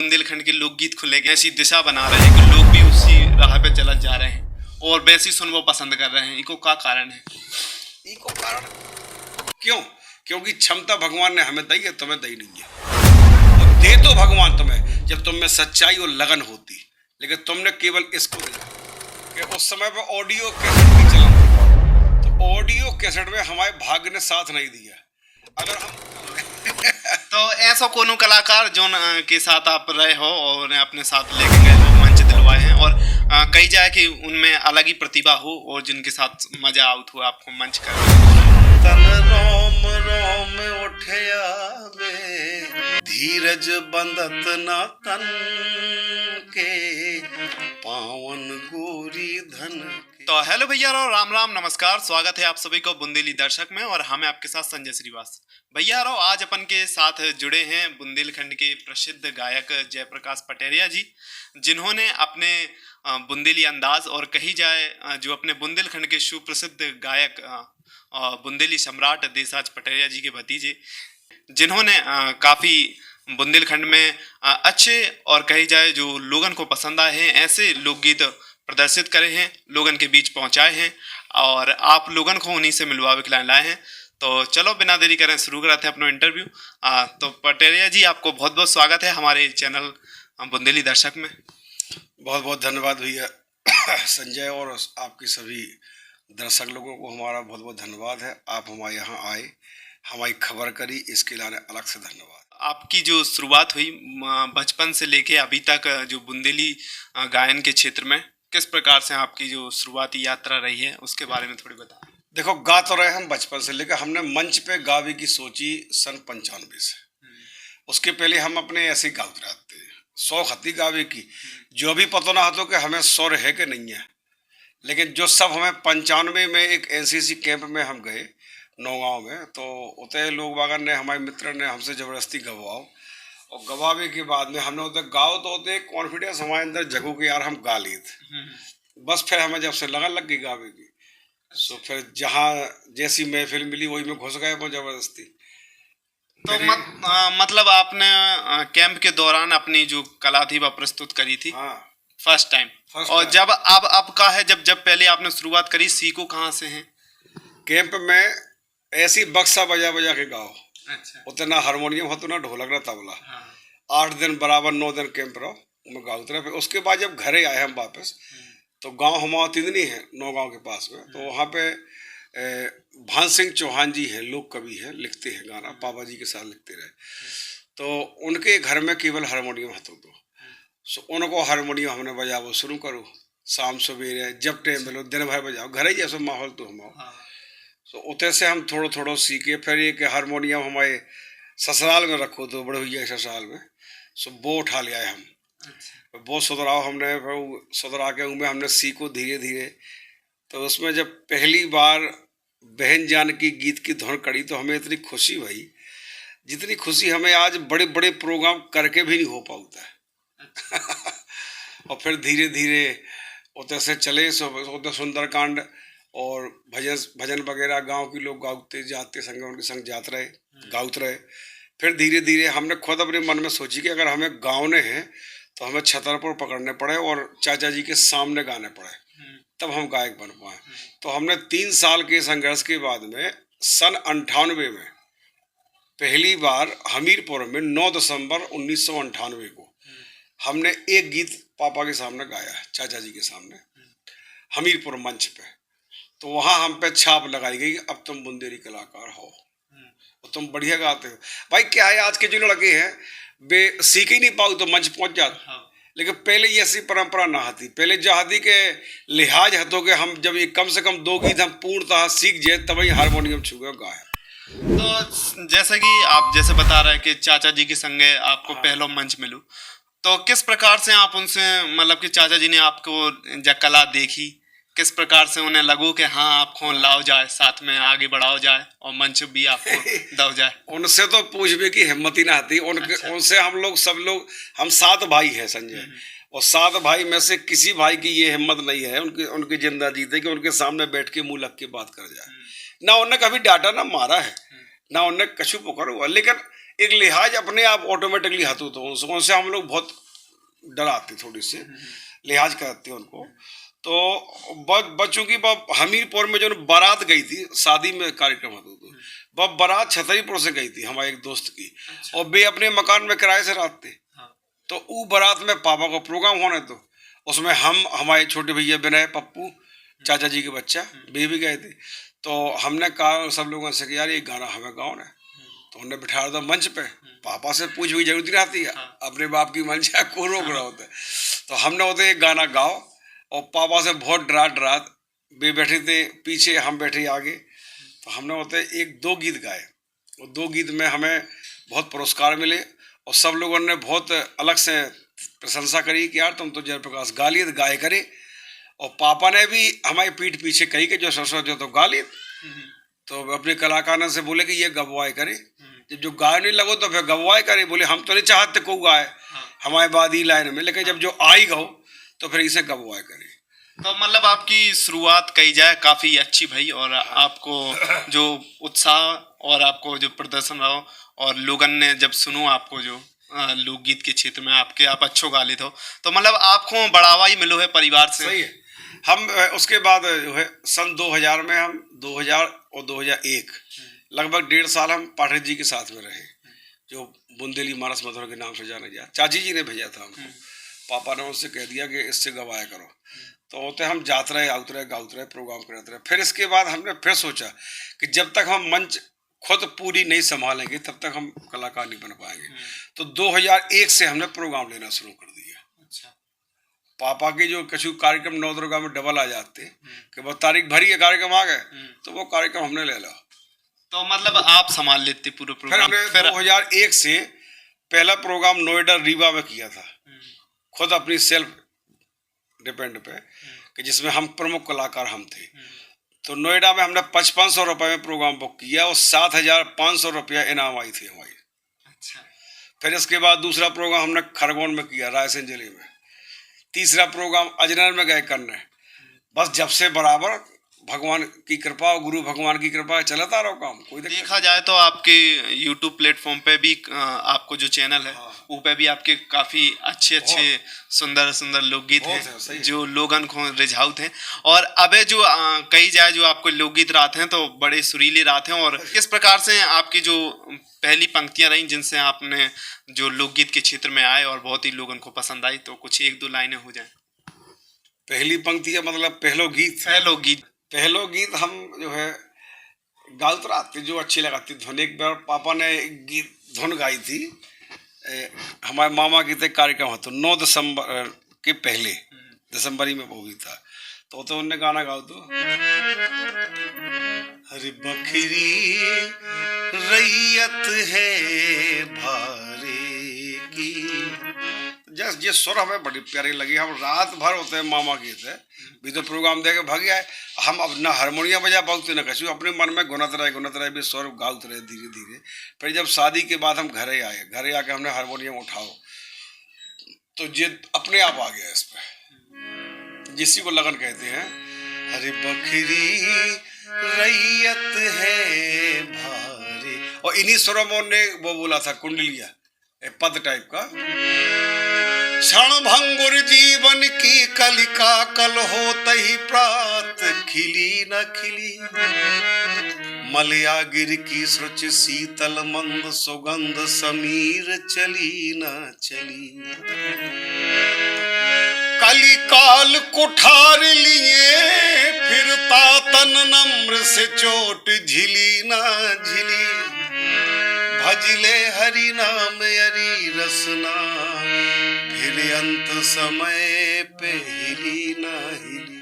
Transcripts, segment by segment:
बुंदेलखंड के लोकगीत को लेकर ऐसी दिशा बना रहे हैं कि लोग भी उसी राह पे चल जा रहे हैं और वैसी सुनना पसंद कर रहे हैं। इको क्या कारण है? इको कारण क्यों? क्योंकि क्षमता भगवान ने हमें दी है, तुम्हें दी नहीं है। और दे तो भगवान तुम्हें जब तुम में सच्चाई और लगन होती, लेकिन तुमने केवल इसको दिया कि उस समय पे ऑडियो कैसेट भी चला, तो ऑडियो कैसेट में हमारे भाग्य ने साथ नहीं दिया। अगर हम तो ऐसा कोनो कलाकार जो के साथ आप रहे हो और उन्हें अपने साथ लेके गए हो, मंच दिलवाए हैं और कही जाए कि उनमें अलग ही प्रतिभा हो और जिनके साथ मजा आउट हो आपको मंच कर तन रोम रोम उठया वे धीरज बंदत ना तन के पावन गोरी धन के। तो हेलो भैया रो, राम राम नमस्कार, स्वागत है आप सभी को बुंदेली दर्शक में और हम आपके साथ संजय श्रीवास्तव। भैया रो, आज अपन के साथ जुड़े हैं बुंदेलखंड के प्रसिद्ध गायक जयप्रकाश पटेरिया जी, जिन्होंने अपने बुंदेली अंदाज और कही जाए जो अपने बुंदेलखंड के सुप्रसिद्ध गायक बुंदेली सम्राट देसराज पटेरिया जी के भतीजे, जिन्होंने काफ़ी बुंदेलखंड में अच्छे और कही जाए जो लोगन को पसंद आए हैं ऐसे लोकगीत प्रदर्शित करे हैं, लोगन के बीच पहुंचाए हैं और आप लोगन को उन्हीं से मिलवावे के लाए हैं। तो चलो बिना देरी करें शुरू करते हैं अपना इंटरव्यू। तो पटेरिया जी, आपको बहुत बहुत स्वागत है हमारे चैनल बुंदेली दर्शक में। बहुत बहुत धन्यवाद भैया संजय, और आपके सभी दर्शक लोगों को हमारा बहुत बहुत धन्यवाद है। आप हमारे यहाँ आए, हमारी खबर करी, इसके लिए अलग से धन्यवाद। आपकी जो शुरुआत हुई बचपन से लेके अभी तक जो बुंदेली गायन के क्षेत्र में, किस प्रकार से आपकी जो शुरुआती यात्रा रही है उसके बारे में थोड़ी बताएं। देखो, गा तो रहे हम बचपन से, लेकर हमने मंच पे गावे की सोची सन 95 से। उसके पहले हम अपने ऐसे ही गाते रहते, शौक हती गावे की, जो भी पता ना हो कि हमें स्वर है कि नहीं है। लेकिन जो सब हमें 95 में एक एनसीसी कैंप में हम गए नौगांव में, तो उतने लोग बागन ने, हमारे मित्र ने हमसे ज़बरदस्ती गवाओ, और गवावे के बाद में हमने उधर गाओ तो होते कॉन्फिडेंस हमारे अंदर जगो कि यार हम गा लिए थे। बस फिर हमें जब से लगन लग गई गावे की, तो फिर जहाँ जैसी महफिल मिली वही में घुस गए वो ज़बरदस्ती। तो मतलब आपने कैंप के दौरान अपनी जो कला थी वह प्रस्तुत करी थी? हाँ, फर्स्ट टाइम। और जब अब का है, जब पहले आपने शुरुआत करी, सीखो कहाँ से हैं? कैंप में ऐसी बक्सा बजा बजा के गाओ। अच्छा। उतना हारमोनियम हो तो ना ढोलक ना तबला। हाँ। 8 दिन बराबर 9 दिन कैंप रहो, मैं गाँव उतरा। फिर उसके बाद जब घरे आए हम वापस, तो गांव हमारा तिदनी है नौगांव के पास में, तो वहाँ पे भान सिंह चौहान जी हैं, लोक कवि हैं, लिखते हैं गाना, पापा जी के साथ लिखते रहे। तो उनके घर में केवल हारमोनियम हतो, तो उनको हारमोनियम हमने बजाओ शुरू करो, शाम सवेरे जब टाइम मिलो दिन भर बजाओ, घर ही जैसा माहौल तो हमारा। तो उतने से हम थोड़ा थोड़ा सीखे। फिर ये कि हारमोनियम हमारे ससुराल में रखो, तो बड़े हुई ससुराल में, सो वो उठा लिया है हम। वो सुधराओ हमने, फिर सुधरा के उनमें हमने सीखो धीरे धीरे। तो उसमें जब पहली बार बहन जान की गीत की धुन कड़ी, तो हमें इतनी खुशी हुई जितनी खुशी हमें आज बड़े बड़े प्रोग्राम करके भी नहीं हो पाता है। और फिर धीरे धीरे उतने से चले, उतने सुंदरकांड और भजन वगैरह गांव के लोग गाते जाते संग, उनके संग जाते रहे, गाते रहे। फिर धीरे धीरे हमने खुद अपने मन में सोची कि अगर हमें गाँवने हैं तो हमें छतरपुर पकड़ने पड़े और चाचा जी के सामने गाने पड़े, तब हम गायक बन पाए। तो हमने 3 साल के संघर्ष के बाद में सन 98 में पहली बार हमीरपुर में 9 दिसंबर 1998 को हमने एक गीत पापा के सामने गाया, चाचा जी के सामने, हमीरपुर मंच पे। तो वहाँ हम पे छाप लगाई गई कि अब तुम बुंदेली कलाकार हो, और तुम बढ़िया गाते हो। भाई क्या है, आज के जो लड़के हैं वे सीख ही नहीं पाओ तो मंच पहुंच जाते। लेकिन पहले ये ऐसी परंपरा ना आती, पहले जहादी के लिहाज हतो कि हम जब ये कम से कम 2 गीत हम पूर्णतः सीख जाए तब ही हारमोनियम छुए गाए। तो जैसा कि आप जैसे बता रहे हैं कि चाचा जी के संगे आपको पहला मंच मिलू, तो किस प्रकार से आप उनसे, मतलब कि चाचा जी ने आपको जब कला देखी, किस प्रकार से उन्हें लगो कि हाँ आपको लाओ जाए, साथ में आगे बढ़ाओ जाए और मंच भी आपको दो जाए? उनसे तो पूछने की हिम्मत ही ना आती। उनसे हम लोग सब लोग, हम 7 भाई हैं संजय, और 7 भाई में से किसी भाई की ये हिम्मत नहीं है उनकी जिंदा जीते कि उनके सामने बैठ के मुंह लग के बात कर जाए। ना उन्हें कभी डांटा ना मारा है, ना उन्हें कछु पुकारा हुआ, लेकिन एक लिहाज अपने आप ऑटोमेटिकली हाथ होता है, उनसे हम लोग बहुत डराते, थोड़ी सी लिहाज करते हैं उनको। तो बच्चों की हमीरपुर में जो बारात गई थी, शादी में कार्यक्रम होता था, वह बारात छतरीपुर से गई थी हमारे एक दोस्त की। और वे अपने मकान में किराए से रहते। तो वो बारात में पापा का प्रोग्राम होने, तो उसमें हम, हमारे छोटे भैया विनय, पप्पू चाचा जी के बच्चा, वे भी गए थे। तो हमने कहा सब लोगों से कि यार ये गाना हमें गाओ ना। तो उन्होंने बिठा दिया मंच पे। पापा से पूछ भी जरूरत नहीं आती है, अपने बाप की मंशा को रोक रहा होता है। तो हमने होते एक गाना गाओ, और पापा से बहुत डरा वे बैठे थे पीछे, हम बैठे आगे। तो हमने होते एक दो गीत गाए, और दो गीत में हमें बहुत पुरस्कार मिले, और सब लोगों ने बहुत अलग से प्रशंसा करी कि यार तुम तो जयप्रकाश गा लिए, गाए करे। और पापा ने भी हमारी पीठ पीछे कही कि जो सरस्वती जो तो गा लिए। तो अपने कलाकारों से बोले कि ये गवाए करे, जब जो गाय नहीं लगो तो फिर गवाए करे। बोले हम तो नहीं चाहते को गाए हमारे बाद ही लाइन में, लेकिन जब जो आई गाओ तो फिर इसे गवाए करे। तो मतलब आपकी शुरुआत कही जाए काफी अच्छी भाई, और आपको जो उत्साह और आपको जो प्रदर्शन रहा, और लोगन ने जब सुनो आपको जो लोकगीत के क्षेत्र में आप अच्छो गा लेते हो, तो मतलब आपको बढ़ावा ही मिलो है परिवार से। सही है। हम उसके बाद जो है सन 2000 में, हम 2000 और 2001 लगभग 1.5 साल हम पाठक जी के साथ में रहे, जो बुंदेली मानस मधुर के नाम से जाने जा। चाची जी ने भेजा था हमको, पापा ने उनसे कह दिया कि इससे गवाया करो। तो होते हम जाते रहे, आउत रहे, गाउत रहे, प्रोग्राम करते रहे। फिर इसके बाद हमने फिर सोचा कि जब तक हम मंच खुद पूरी नहीं संभालेंगे तब तक हम कलाकार नहीं बन पाएंगे। तो 2001 से हमने प्रोग्राम लेना शुरू कर दिया। पापा के जो कछु कार्यक्रम नवदुर्गा में डबल आ जाते कि वो तारीख भरी है, कार्यक्रम आ गए, तो वो कार्यक्रम हमने ले ला। तो मतलब आप संभाल लेते पूरे प्रोग्राम। फिर 2001 से पहला प्रोग्राम नोएडा रीवा में किया था, खुद अपनी सेल्फ डिपेंड पे, कि जिसमें हम प्रमुख कलाकार हम थे। तो नोएडा में हमने 5500 रुपये में प्रोग्राम बुक किया, और 7500 रुपया इनाम आई थी हमारी। अच्छा। फिर इसके बाद दूसरा प्रोग्राम हमने खरगोन में किया, रायसेन जिले में। तीसरा प्रोग्राम अजनर में गए करने। बस जब से बराबर भगवान की कृपा और गुरु भगवान की कृपा चलता रहो काम, कोई देखा जाए तो आपके YouTube प्लेटफॉर्म पे भी आपको जो चैनल है वो पे भी आपके काफी अच्छे सुंदर लोकगीत हैं जो लोगन को रिझाऊ थे। और अबे जो कही जाए जो आपको लोकगीत रात हैं तो बड़े सुरीले रात हैं, और किस प्रकार से आपकी जो पहली पंक्तियां रही जिनसे आपने जो लोकगीत के क्षेत्र में आए और बहुत ही लोगन को पसंद आई, तो कुछ एक दो लाइनें हो जाए। पहली पंक्तियां मतलब पहलो गीत हम जो है गाते रहते, जो अच्छी लगाती धुन। एक बार पापा ने गीत धुन गाई थी, हमारे मामा की कार्यक्रम हो तो 9 दिसंबर के पहले दिसंबरी में वो भी था। तो उनने गाना गाओ तो हरी बखरी रैयत है भारे की, जस्ट ये सुर हमें बड़ी प्यारी लगी। हम रात भर होते हैं मामा गीत है भी तो प्रोग्राम दे के भाग आए। हम अब ना हारमोनियम बजा पाते न कछु, अपने मन में गुनत रहे भी स्वर गाउत रहे धीरे धीरे। फिर जब शादी के बाद हम घरे आके हमने हारमोनियम उठाओ तो ये अपने आप आ गया इस पर, जिसी को लगन कहते हैं। हरे बखरी रैयत है भारी, और इन्हीं सुरमों ने वो बोला था कुंडलिया, पद टाइप का। क्षण भंगुर जीवन की कलिका कल होते ही प्रात खिली न खिली, मलया गिर की सृच शीतल मंद सुगंध समीर चली न चली, कलिकाल कुठार लिए फिरता तन नम्र से चोट झिली न झिली, भजले हरि नाम हरि रसना फिर अंत समय पे हिली ना हिली।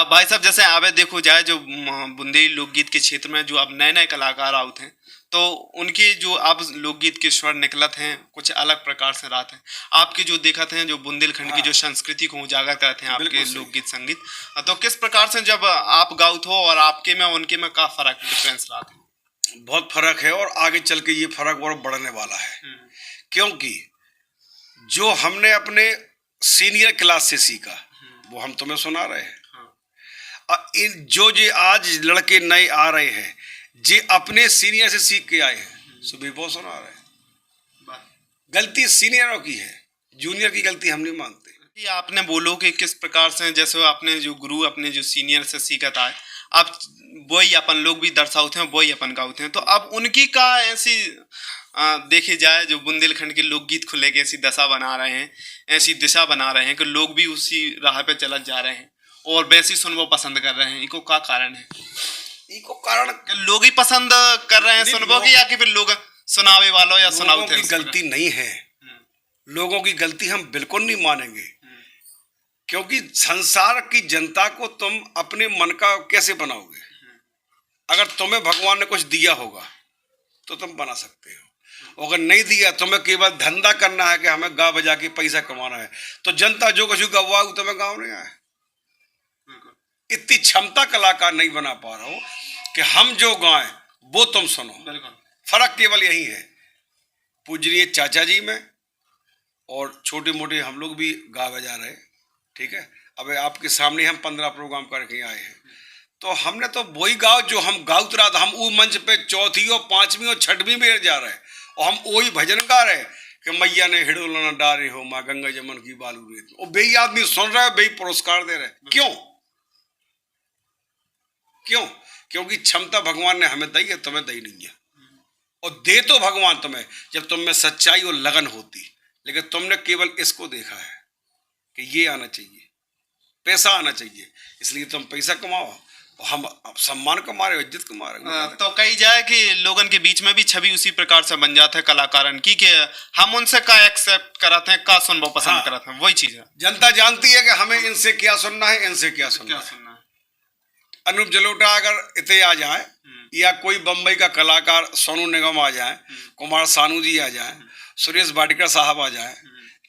भाई साहब जैसे आवे देखो जाए जो बुंदेली लोकगीत के क्षेत्र में जो अब नए कलाकार आउट हैं, तो उनकी जो अब लोकगीत के स्वर निकलत हैं कुछ अलग प्रकार से रात हैं। आपकी जो देखते हैं जो बुंदेलखंड की जो संस्कृति को उजागर करते हैं आपके लोकगीत संगीत, तो किस प्रकार से जब आप गाउत हो और आपके में उनके में का फर्क डिफरेंस रहा है? बहुत फर्क है, और आगे चल के ये फर्क और बढ़ने वाला है, क्योंकि जो हमने अपने सीनियर क्लास से सीखा वो हम तुम्हें सुना रहे हैं। इन जो आज लड़के नए आ रहे हैं जे अपने सीनियर से सीख के आए हैं, सो भी वो सुना रहे हैं। गलती सीनियरों की है, जूनियर की गलती हम नहीं मानते। कि आपने बोलो कि किस प्रकार से जैसे आपने जो गुरु अपने जो सीनियर से सीखत आए, अब वही अपन लोग भी दर्शाते हैं, वही अपन गाते हैं, तो अब उनकी का ऐसी देखी जाए जो बुंदेलखंड के लोकगीत को लेके ऐसी दशा बना रहे हैं, ऐसी दिशा बना रहे हैं कि लोग भी उसी राह पे चलत जा रहे हैं और वैसी सुनवो पसंद कर रहे हैं। इको क्या कारण है? इको कारण कि लोग ही पसंद कर रहे हैं सुनवो की, या कि फिर लोग सुनावे वालों या सुनावते की गलती नहीं है, लोगों की गलती हम बिल्कुल नहीं मानेंगे, क्योंकि संसार की जनता को तुम अपने मन का कैसे बनाओगे? अगर तुम्हें भगवान ने कुछ दिया होगा तो तुम बना सकते हो, अगर नहीं दिया, तुम्हें केवल धंधा करना है कि हमें गा बजा के पैसा कमाना है, तो जनता जो कुछ गवा तुम्हें गाँव नहीं आए। इतनी क्षमता कलाकार नहीं बना पा रहा हूं कि हम जो गाएं वो तुम सुनो। फर्क केवल यही है, पूजनीय चाचा जी में और छोटे मोटे हम लोग भी गा बजा रहे, ठीक है। अब आपके सामने हम 15 प्रोग्राम करके आए हैं, तो हमने तो वही गाओ जो हम गाउत रहा था। हम वो मंच पे चौथी और पांचवी और छठवीं में जा रहे और हम वही भजन गा रहे कि मैया ने हिडोला डारे हो माँ गंगा जमन की बालू रेत, और बेई आदमी सुन रहा है, बेई पुरस्कार दे रहे। क्यों? क्यों? क्योंकि क्षमता भगवान ने हमें दी है, तुम्हें दी नहीं है। और दे तो भगवान तुम्हें जब तुम में सच्चाई और लगन होती, लेकिन तुमने केवल इसको देखा है कि ये आना चाहिए, पैसा आना चाहिए, इसलिए तुम पैसा कमाओ, हम सम्मान कमा रहे, इज्जत कमा रहे। तो कही जाए कि लोगन के बीच में भी छवि उसी प्रकार से बन जाता है कलाकारन की, कि हम उनसे का एक्सेप्ट कराते हैं, का सुनना पसंद कराते हैं, वही चीज है। जनता जानती है कि हमें इनसे क्या सुनना है, इनसे क्या सुनना है। अनूप जलोटा अगर इतने आ जाए, या कोई बम्बई का कलाकार सोनू निगम आ जाए, कुमार सानू जी आ जाए, सुरेश वाडकर साहब आ जाए,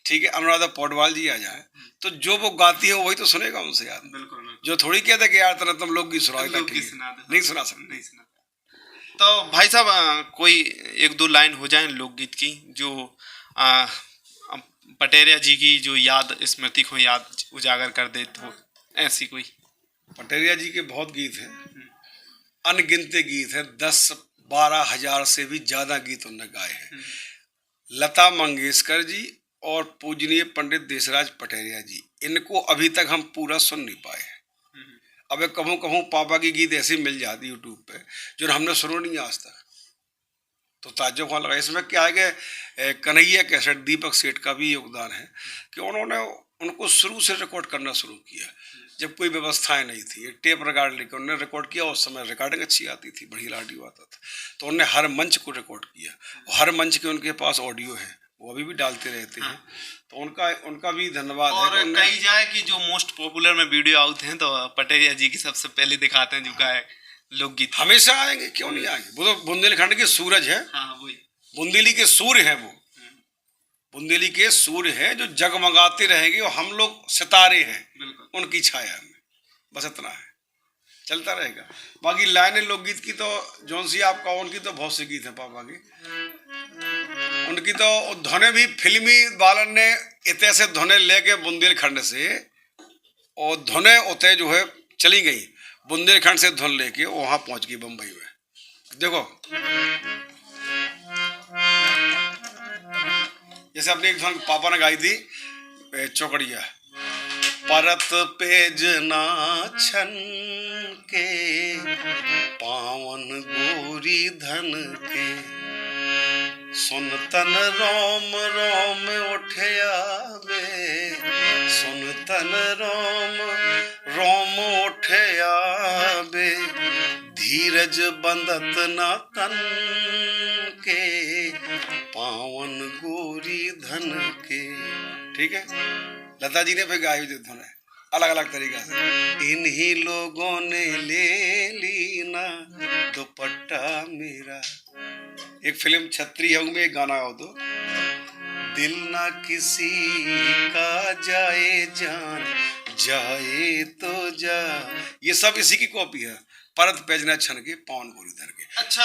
ठीक है, अनुराधा पौडवाल जी आ जाए, तो जो वो गाती है वही तो सुनेगा उनसे यार। बिल्कुल। जो थोड़ी कहते कि यार तरह तुम लोग की सुना नहीं सुना सकते। तो भाई साहब कोई एक दो लाइन हो जाए लोकगीत की, जो पटेरिया जी की जो याद स्मृति को याद उजागर कर दे, तो ऐसी कोई। पटेरिया जी के बहुत गीत हैं, अनगिनते गीत हैं, 10-12 हजार से भी ज्यादा गीत उन्होंने गाए हैं। लता मंगेशकर जी और पूजनीय पंडित देशराज पटेरिया जी, इनको अभी तक हम पूरा सुन नहीं पाए। अब कहूँ कहूँ पापा की गीत ऐसी मिल जाती यूट्यूब पे जो हमने सुनो नहीं आज तक, तो ताज्जुब वहाँ लगा। इसमें क्या है कि कन्हैया कैसेट, दीपक सेठ का भी योगदान है कि उन्होंने उनको शुरू से रिकॉर्ड करना शुरू किया जब कोई व्यवस्थाएं नहीं थी। एक टेप रिकॉर्ड लेकर उन्होंने रिकॉर्ड किया, उस समय रिकॉर्डिंग अच्छी आती थी, बढ़िया ऑडियो आता था, तो उन्होंने हर मंच को रिकॉर्ड किया, हर मंच के उनके पास ऑडियो है, वो अभी भी डालते रहते हैं। तो उनका भी धन्यवाद है। और कही जाए कि जो मोस्ट पॉपुलर में वीडियो आउट हैं तो पटेरिया जी की सबसे पहले दिखाते हैं, जो गायक लोकगीत हमेशा आएंगे, क्यों नहीं आएंगे, वो तो बुंदेलखंड के सूरज है। वही बुंदेली के सूर्य हैं, वो बुंदेली के सूर्य हैं जो जगमगाते रहेंगे, और हम लोग सितारे हैं उनकी छाया में, बस इतना है, चलता रहेगा। बाकी लाइनें लोकगीत की तो जौन सी आपका, उनकी तो बहुत से गीत हैं पापा की, उनकी तो धुने भी फिल्मी बालन ने इतने से धुने लेके बुंदेलखंड से, और धुने उतने जो है चली गई बुंदेलखंड से, धुन लेके वहां पहुंच गई बम्बई में। देखो जैसे अपनी एक धुन पापा ने गाई थी चौकड़िया, परत पेज नाछन के पावन गोरी धन के, सुन तन रोम रोम उठया बे, सुन तन रोम रोम उठया बे, धीरज बंदत ना तन के पावन गोरी धन के। ठीक है, लता जी ने फिर गाई हुई धुन है अलग अलग तरीका से। इन्हीं लोगों ने ले ली ना दुपट्टा मेरा, एक फिल्म छत्री है में एक गाना हो, तो दिल ना किसी का जाए जान जाए तो जा, ये सब इसी की कॉपी है, परत पेजना छन के पावन गोरी धर के। अच्छा,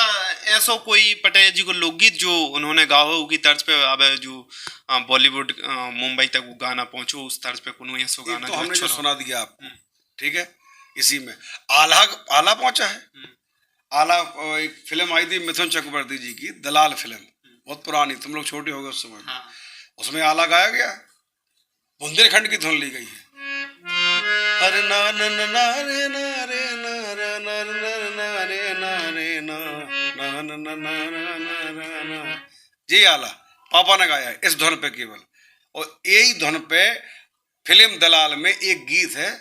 ऐसा कोई पटेल जी को लोकगीत जो उन्होंने गा हो की तर्ज पे, अब जो बॉलीवुड मुंबई तक वो गाना पहुंचो, उस तर्ज पे कोनो ऐसा गाना तो हमने जो सुना दिया आपको, ठीक है, इसी में आला पहुंचा है। आला एक फिल्म आई थी मिथुन चक्रवर्ती जी की, दलाल फिल्म, बहुत पुरानी, तुम लोग छोटे हो गए उस समय में। हाँ। उसमें आला गाया गया है, बुंदेलखंड की धुन ली गई है। अरे ना ना ना ना रे ना रे ना रे ना रे ना रे ना रे ना ना ना ना ना ना ना ना, जी आला पापा ने गाया है इस धुन पे केवल। और यही धुन पे फिल्म दलाल में एक गीत है,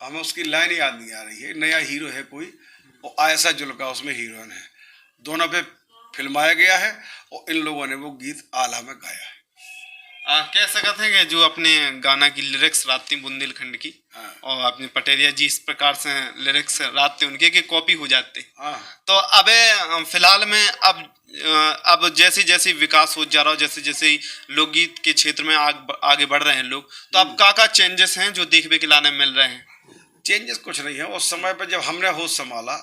हमें उसकी लाइन याद नहीं आ रही है, नया हीरो है कोई, और आयशा जुल्का उसमें हीरोइन है, दोनों पे फिल्माया गया है और इन लोगों ने वो गीत आला में गाया है। कह सकते हैं कि जो अपने गाना की लिरिक्स रात बुंदेलखंड की, हाँ। और अपने पटेरिया जी इस प्रकार से लिरिक्स रात उनके की कॉपी हो जाते। हाँ। तो अबे फिलहाल में अब जैसे जैसे विकास हो जा रहा हो, जैसे जैसे लोकगीत के क्षेत्र में आगे बढ़ रहे हैं लोग, तो अब का चेंजेस हैं जो देखने के लाने मिल रहे हैं? चेंजेस कुछ नहीं है, उस समय पर जब हमने होश संभाला,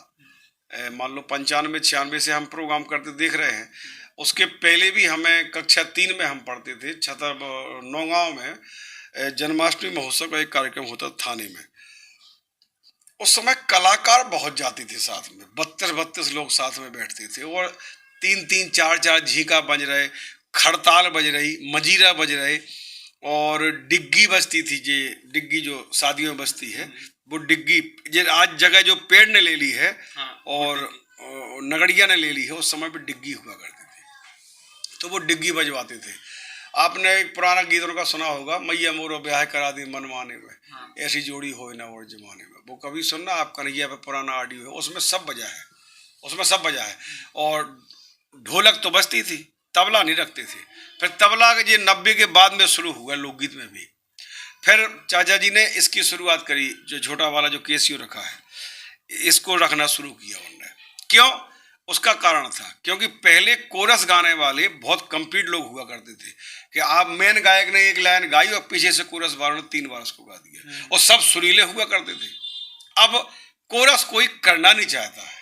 मान लो 95-96 से हम प्रोग्राम करते देख रहे हैं। उसके पहले भी हमें कक्षा 3 में हम पढ़ते थे, नौगांव में जन्माष्टमी महोत्सव का एक कार्यक्रम होता थाने में। उस समय कलाकार बहुत जाते थे साथ में, 32 लोग साथ में बैठते थे, और 3 4 झीका बज रहे, खड़ताल बज रही, मजीरा बज रहे, और डिग्गी बजती थी। जे डिग्गी जो शादियों में बजती है, वो डिग्गी जे आज जगह जो पेड़ ने ले ली है, हाँ, और नगड़िया ने ले ली है, उस समय पे डिग्गी हुआ करती थी, तो वो डिग्गी बजवाते थे। आपने एक पुराना गीत उनका सुना होगा, मैया मोरो ब्याह करा दी मनमाने में, हाँ। ऐसी जोड़ी हो ना और जमाने में, वो कभी सुनना आप, कन्हैया पे पुराना ऑडियो है, उसमें सब बजा है, उसमें सब बजा है। और ढोलक तो बजती थी, तबला नहीं रखते थे। फिर तबला के ये 90 के बाद में शुरू हुआ लोकगीत में भी। फिर चाचा जी ने इसकी शुरुआत करी, जो छोटा वाला जो केसियो रखा है, इसको रखना शुरू किया उन्होंने। क्यों? उसका कारण था क्योंकि पहले कोरस गाने वाले बहुत कंप्लीट लोग हुआ करते थे, कि आप मेन गायक ने एक लाइन गाई और पीछे से कोरस वालों ने 3 बार उसको गा दिया, और सब सुरीले हुआ करते थे। अब कोरस कोई करना नहीं चाहता है,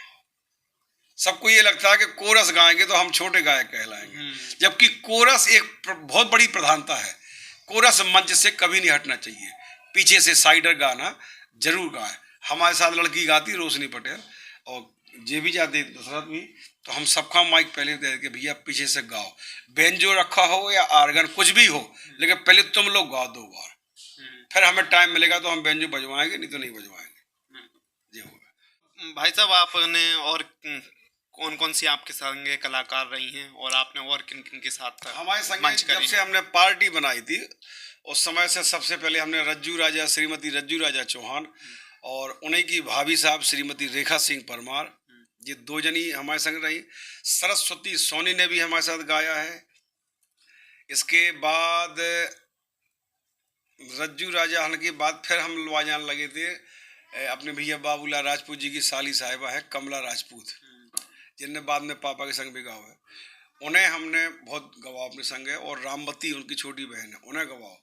सबको ये लगता है कि कोरस गाएंगे तो हम छोटे गायक कहलाएंगे, जबकि कोरस एक बहुत बड़ी प्रधानता है। कोरस मंच से कभी नहीं हटना चाहिए, पीछे से साइडर गाना जरूर गाए। हमारे साथ लड़की गाती रोशनी पटेल, और जे भी जाते दशरथ भी, तो हम सबका माइक पहले दे के भैया पीछे से गाओ, बेंजो रखा हो या आर्गन कुछ भी हो, लेकिन पहले तुम लोग गाओ 2 बार, फिर हमें टाइम मिलेगा तो हम बेंजो बजवाएंगे, नहीं तो नहीं बजवाएंगे। ये होगा। भाई साहब, आपने और कौन कौन सी आपके संग कलाकार रही हैं, और आपने और किन किन के साथ हमारे संग मंच जब करी? से हमने पार्टी बनाई थी, उस समय से सबसे पहले हमने रज्जू राजा, श्रीमती रज्जू राजा चौहान, और उन्हीं की भाभी साहब श्रीमती रेखा सिंह परमार, ये 2 जनी हमारे संग रही। सरस्वती सोनी ने भी हमारे साथ गाया है। इसके बाद रज्जू राजा हन के बाद फिर हम लवाजान लगे थे, अपने भैया बाबूलाल राजपूत जी की साली साहिबा है कमला राजपूत, जिनने बाद में पापा के संग भी गाओ है, उन्हें हमने बहुत गवाओ अपने संग है। और रामवती उनकी छोटी बहन है, उन्हें गवाओ।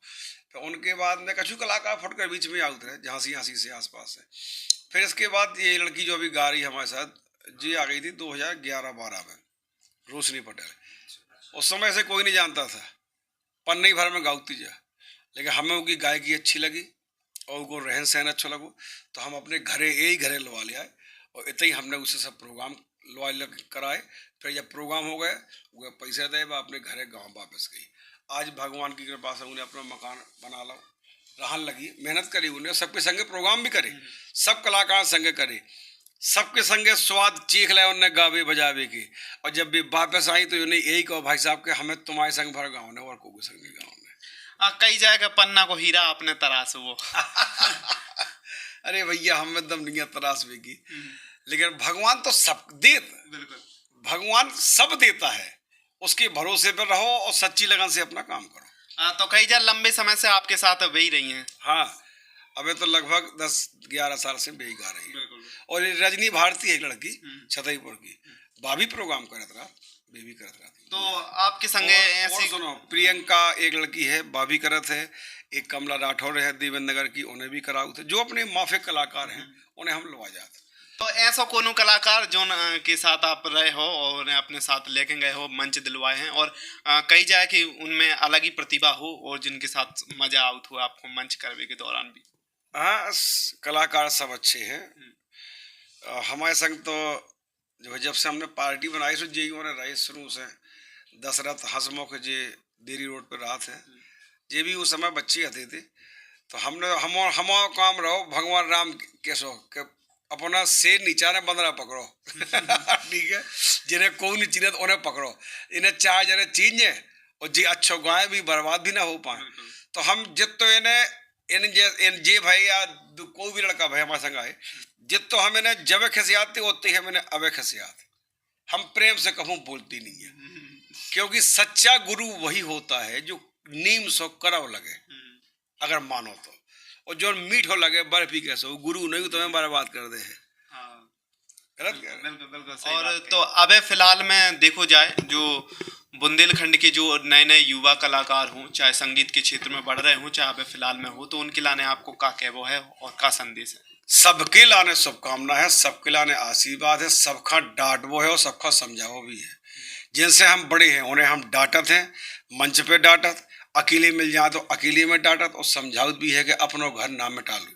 तो उनके बाद में कछु कलाकार फटकर बीच में आ उतरे, झांसी झांसी से आसपास है। फिर इसके बाद ये लड़की जो अभी गा रही है हमारे साथ, जी आ गई थी 2011-12 में, रोशनी पटेल। उस समय से कोई नहीं जानता था, पन्नई भर में गाउती जा, लेकिन हमें उनकी गायकी अच्छी लगी और उनको रहन सहन अच्छा लगो, तो हम अपने घरे यही घरे लवा ले आए, और इतना ही हमने उससे सब प्रोग्राम लवा कराए। फिर जब प्रोग्राम हो गए, वो पैसा दे, वह अपने घरे गांव वापस गई। आज भगवान की कृपा से उन्हें अपना मकान बना लो, रहन लगी, मेहनत करी उन्हें, सबके संगे प्रोग्राम भी करे, सब कलाकार संगे करे, सबके संगे स्वाद चीख लाए उन्हें गावे बजावे के। और जब भी वापस आई तो उन्हें यही कहो, भाई साहब के हमें तुम्हारे संग भर गाँव ने और कोई संग नहीं गाँव ने। कई जाएगा पन्ना को हीरा अपने तरास वो। अरे भैया, हमें दम नहीं है तराश में की, लेकिन भगवान तो सब बिल्कुल, भगवान सब देता है, उसके भरोसे पर रहो और सच्ची लगन से अपना काम करो। तो कई जा लंबे समय से आपके साथ वही रही हैं? हाँ, अबे तो लगभग 10-11 साल से बेही गा रही है। और ये रजनी भारती है एक लड़की, छतईपुर की, भाभी प्रोग्राम करत रहा, बेबी करत रहा। तो आपके संगे ऐसी सुनो, प्रियंका एक लड़की है, भाभी करत है, एक कमला राठौर है देवेंद्र नगर की, उन्हें भी कराऊ थे। जो अपने माफिक कलाकार हैं उन्हें हम लवा जाते। तो ऐसा कोनो कलाकार जो के साथ आप रहे हो और उन्हें अपने साथ लेके गए हो, मंच दिलवाए हैं, और कई जाए कि उनमें अलग ही प्रतिभा हो और जिनके साथ मजा आउट हो आपको मंच करने के दौरान भी? हाँ, कलाकार सब अच्छे हैं। हमारे संग तो जब से हमने पार्टी बनाई सो जे ने रही शुरू से दशरथ हंसमुख जे देरी रोड पे रहा थे जे भी उस समय बच्चे आते थे तो हमने हम काम रहो भगवान राम कैसो के अपना शेर नीचा ने बंदरा पकड़ो ठीक है जिन्हें कोई नहीं चीने तो उन्हें पकड़ो इन्हें चार जने चीने और जी अच्छो गाय भी बर्बाद भी ना हो पाए तो हम जित तो इन जे भाई या कोई भी लड़का भाई हमारे संग आए जित तो हम इन्हें जब खसियाते होते हैं मैंने अबे खसियात हम प्रेम से कहूँ बोलती नहीं है क्योंकि सच्चा गुरु वही होता है जो नीम सो करव लगे अगर मानो तो और जो मीठ हो लगे बर्फी कैसे वो गुरु नहीं तुम्हें बर्बाद कर दे है गलत बिल्कुल और तो अबे फिलहाल में देखो जाए जो बुंदेलखंड के जो नए नए युवा कलाकार हों चाहे संगीत के क्षेत्र में बढ़ रहे हों चाहे अबे फिलहाल में हो तो उनके लाने आपको का कहवो है और का संदेश है सबके लाने शुभकामना है सबके लाने आशीर्वाद है सबका डांटवो है और सबका समझावो भी है जिनसे हम बड़े हैं उन्हें हम डांटत हैं मंच पे डांटत अकेले मिल जाए तो अकेले में डांटत और समझावत भी है कि अपनो घर ना मिटा लो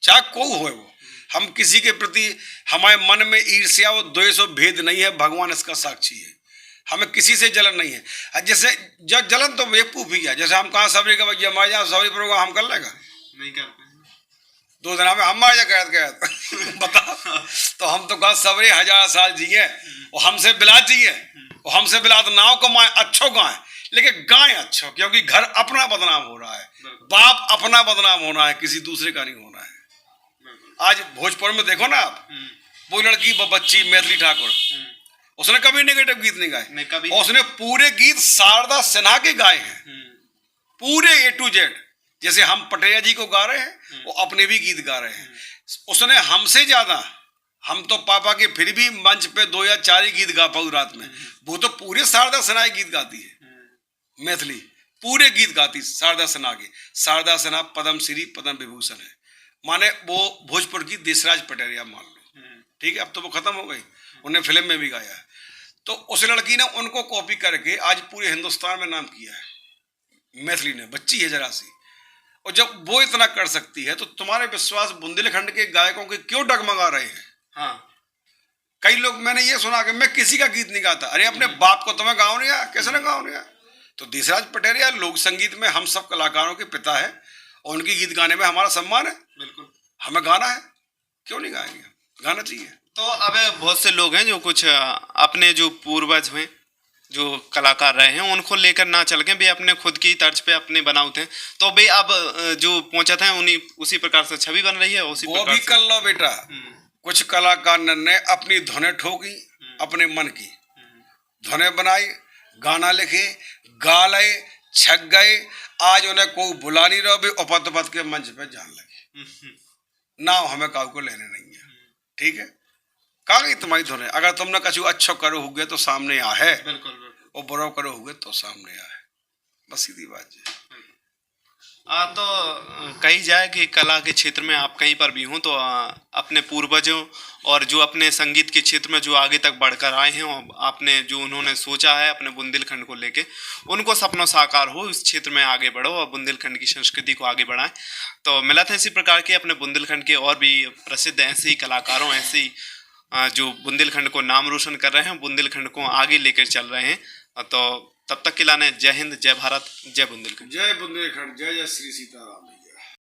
चाहे कोई हो वो हम किसी के प्रति हमारे मन में ईर्ष्या और द्वेष और भेद नहीं है भगवान इसका साक्षी है हमें किसी से जलन नहीं है जैसे जलन तो बेवकूफ ही है जैसे हम कहा सबरी का भैया मर जाए सबरी प्रोग्राम हम कर लेगा नहीं कर पाए 2 दिन में हम मर जाए कैद बता तो हम तो कहा सबरे 1000 साल जिए और हमसे बिला जिए और हमसे बिला तो नाव कमाए अच्छो गाय लेकिन गाय अच्छो क्योंकि घर अपना बदनाम हो रहा है बाप अपना बदनाम होना है किसी दूसरे का नहीं होना है आज भोजपुर में देखो ना आप वो लड़की वो बच्ची मैथिली ठाकुर उसने कभी नेगेटिव गीत नहीं गाए उसने पूरे गीत शारदा सिन्हा के गाए हैं पूरे A to Z जैसे हम पटेरिया जी को गा रहे हैं वो अपने भी गीत गा रहे हैं उसने हमसे ज्यादा हम तो पापा के फिर भी मंच पे 2 या 4 ही गीत गा पाऊ रात में वो तो पूरे शारदा सिन्हा के गीत गाती है मैथिली पूरे गीत गाती शारदा सिन्हा के शारदा सिन्हा पद्म श्री पद्म विभूषण है माने वो भोजपुर की देशराज पटेरिया मान लो ठीक है अब तो वो खत्म हो गई उन्हें फिल्म में भी गाया है तो उस लड़की ने उनको कॉपी करके आज पूरे हिंदुस्तान में नाम किया है मैथिली ने बच्ची है जरा सी और जब वो इतना कर सकती है तो तुम्हारे विश्वास बुंदेलखंड के गायकों के क्यों डगमगा रहे हैं हाँ कई लोग मैंने ये सुना कि मैं किसी का गीत नहीं गाता अरे अपने बाप को तुम्हें गाँव नहीं आया कैसे ना गाँव नहीं आया तो देशराज पटेरिया लोक संगीत में हम सब कलाकारों के पिता है और उनके गीत गाने में हमारा सम्मान है बिल्कुल हमें गाना है क्यों नहीं गाएंगे गाना चाहिए तो अब बहुत से लोग हैं जो कुछ अपने जो पूर्वज हुए जो कलाकार रहे हैं उनको लेकर ना चल के वे अपने खुद की तर्ज पे अपने बनाते हैं तो वे अब जो पहुंचते हैं उन्हीं उसी प्रकार से छवि बन रही है उसी वो भी कर लो बेटा कुछ कलाकार ने अपनी धुनें ठोकी अपने मन की धुनें बनाई गाना लिखे गा लए छक गए आज उन्हें कोई बुला नहीं रहा भी उपत के मंच पे जान लगे ना हमें काऊ को लेने नहीं है ठीक है कहा तुम्हारी धुने अगर तुमने कछु अच्छो करो होगे तो सामने आ है बिल्कुल और बुरा करो होगे तो सामने आ है बस सीधी बात है तो कही जाए कि कला के क्षेत्र में आप कहीं पर भी हों तो अपने पूर्वजों और जो अपने संगीत के क्षेत्र में जो आगे तक बढ़कर आए हैं और आपने जो उन्होंने सोचा है अपने बुंदेलखंड को लेके उनको सपनों साकार हो इस क्षेत्र में आगे बढ़ो और बुंदेलखंड की संस्कृति को आगे बढ़ाएं तो मिला था इसी प्रकार के अपने बुंदेलखंड के और भी प्रसिद्ध ऐसे ही कलाकारों ऐसे ही जो बुंदेलखंड को नाम रोशन कर रहे हैं बुंदेलखंड को आगे लेकर चल रहे हैं तो तब तक के लाने जय हिंद जय भारत जय बुंदेलखंड जय श्री सीताराम।